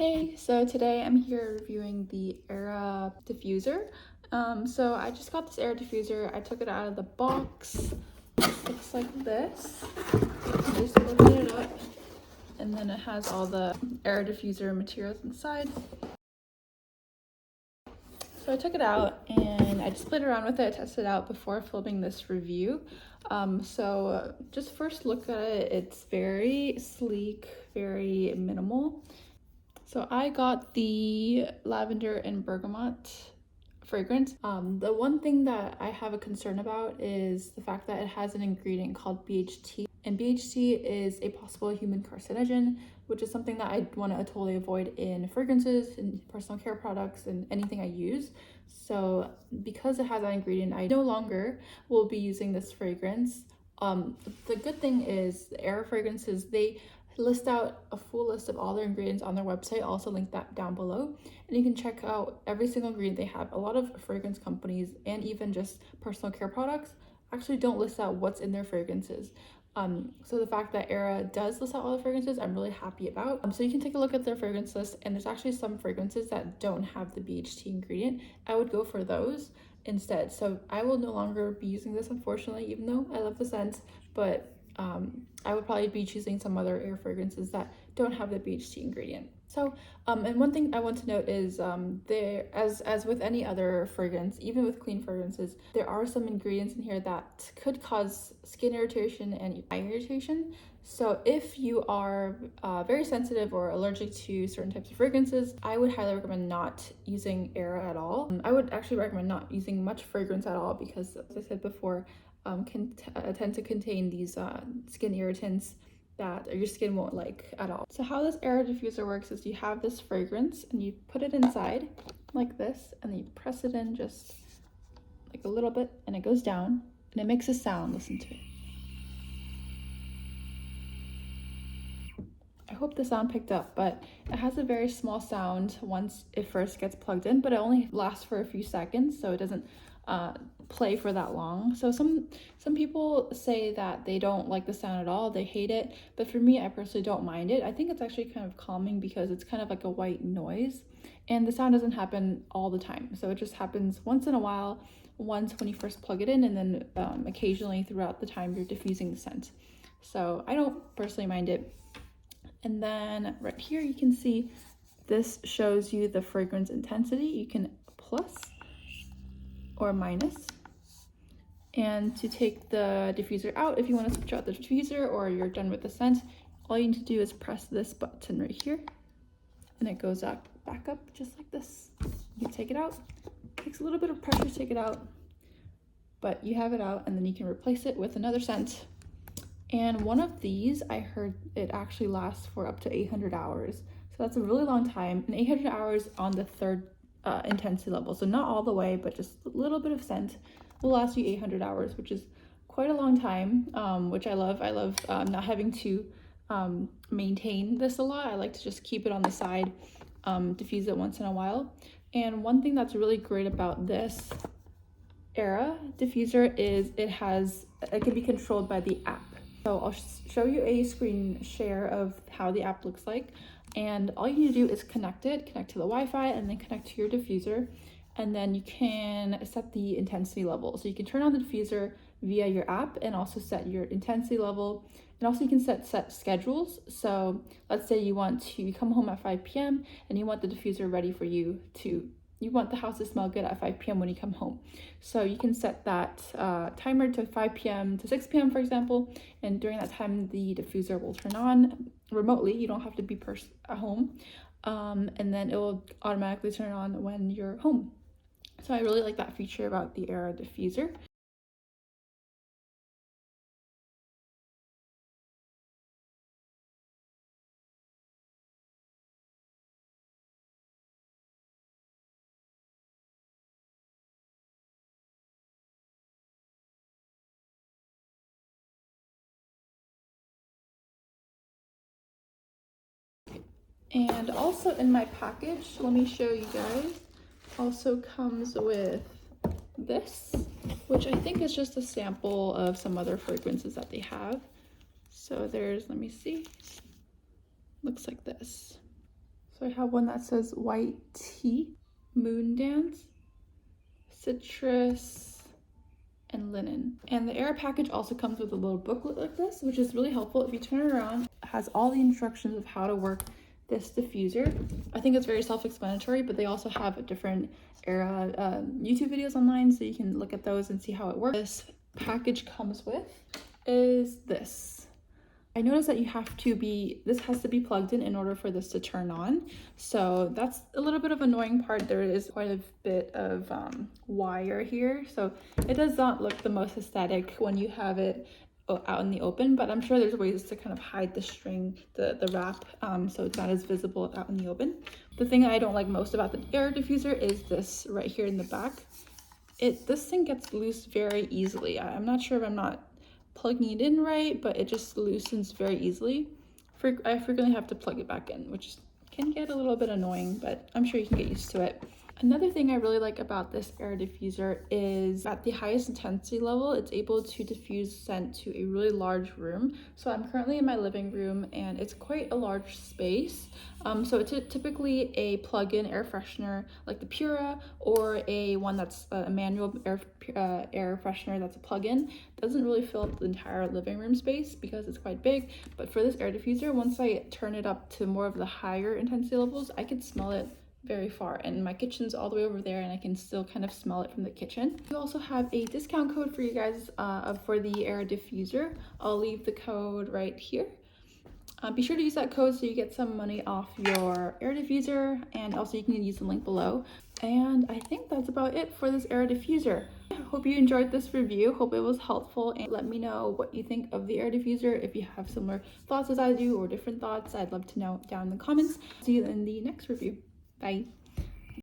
Hey, so today I'm here reviewing the Aera Diffuser. So I just got this Aera Diffuser. I took it out of the box. It looks like this. I just open it up, and then it has all the Aera Diffuser materials inside. So I took it out and I just played around with it, tested it out before filming this review. Just first look at it, it's very sleek, very minimal. So I got the lavender and bergamot fragrance. The one thing that I have a concern about is the fact that it has an ingredient called BHT. And BHT is a possible human carcinogen, which is something that I want to totally avoid in fragrances, in personal care products, and anything I use. So because it has that ingredient, I no longer will be using this fragrance. The good thing is the Aera fragrances, they list out a full list of all their ingredients on their website. I'll also link that down below, and you can check out every single ingredient they have. A lot of fragrance companies and even just personal care products actually don't list out what's in their fragrances. So the fact that Aera does list out all the fragrances, I'm really happy about. So you can take a look at their fragrance list, and there's actually some fragrances that don't have the BHT ingredient. I would go for those instead. So I will no longer be using this, unfortunately, even though I love the scent, but I would probably be choosing some other Aera fragrances that don't have the BHT ingredient. So, and one thing I want to note is there, as with any other fragrance, even with clean fragrances, there are some ingredients in here that could cause skin irritation and eye irritation. So if you are very sensitive or allergic to certain types of fragrances, I would highly recommend not using Aera at all. I would actually recommend not using much fragrance at all because, as I said before, can tend to contain these skin irritants that your skin won't like at all. So how this Aera Diffuser works is you have this fragrance and you put it inside like this, and then you press it in just like a little bit, and it goes down and it makes a sound. Listen to it. I hope the sound picked up, but it has a very small sound once it first gets plugged in, but it only lasts for a few seconds, so it doesn't play for that long. So some people say that they don't like the sound at all, they hate it, but for me, I personally don't mind it. I think it's actually kind of calming because it's kind of like a white noise, and the sound doesn't happen all the time, so it just happens once in a while, once when you first plug it in, and then occasionally throughout the time you're diffusing the scent. So I don't personally mind it. And then right here you can see this shows you the fragrance intensity. You can plus or minus. And to take the diffuser out, if you want to switch out the diffuser or you're done with the scent, all you need to do is press this button right here, and it goes up, back up just like this. You can take it out. It takes a little bit of pressure to take it out, but you have it out, and then you can replace it with another scent. And one of these, I heard it actually lasts for up to 800 hours. So that's a really long time, and 800 hours on the third intensity level. So not all the way, but just a little bit of scent will last you 800 hours, which is quite a long time, which I love. I love not having to maintain this a lot. I like to just keep it on the side, diffuse it once in a while. And one thing that's really great about this Aera Diffuser is it can be controlled by the app. So I'll show you a screen share of how the app looks like, and all you need to do is connect to the Wi-Fi, and then connect to your diffuser, and then you can set the intensity level. So you can turn on the diffuser via your app and also set your intensity level, and also you can set schedules. So let's say you come home at 5 p.m. and you want the diffuser ready for you want the house to smell good at 5 p.m. when you come home. So you can set that timer to 5 p.m. to 6 p.m., for example, and during that time, the diffuser will turn on remotely. You don't have to be at home, and then it will automatically turn on when you're home. So I really like that feature about the Aera Diffuser. And also in my package, let me show you guys, also comes with this, which I think is just a sample of some other fragrances that they have. So let me see, looks like this. So I have one that says white tea, moon dance, citrus, and linen. And the Aera package also comes with a little booklet like this, which is really helpful. If you turn it around, it has all the instructions of how to work this diffuser. I think it's very self-explanatory, but they also have different Aera YouTube videos online, so you can look at those and see how it works. This package comes with is this. I noticed that this has to be plugged in order for this to turn on. So that's a little bit of an annoying part. There is quite a bit of wire here. So it does not look the most aesthetic when you have it out in the open, but I'm sure there's ways to kind of hide the string, the wrap, so it's not as visible out in the open. The thing I don't like most about the Aera diffuser is this right here in the back. This thing gets loose very easily. I'm not sure if I'm not plugging it in right, but it just loosens very easily. I frequently have to plug it back in, which can get a little bit annoying, but I'm sure you can get used to it. Another thing I really like about this Aera diffuser is at the highest intensity level, it's able to diffuse scent to a really large room. So I'm currently in my living room and it's quite a large space. So it's typically a plug-in air freshener like the Pura, or a one that's a manual air freshener that's a plug-in. Doesn't really fill up the entire living room space because it's quite big. But for this Aera diffuser, once I turn it up to more of the higher intensity levels, I can smell it very far, and my kitchen's all the way over there and I can still kind of smell it from the kitchen. We also have a discount code for you guys for the Aera diffuser. I'll leave the code right here. Be sure to use that code so you get some money off your Aera diffuser, and also you can use the link below. And I think that's about it for this Aera diffuser. I hope you enjoyed this review. Hope it was helpful, and let me know what you think of the Aera diffuser. If you have similar thoughts as I do or different thoughts, I'd love to know down in the comments. See you in the next review. Bye.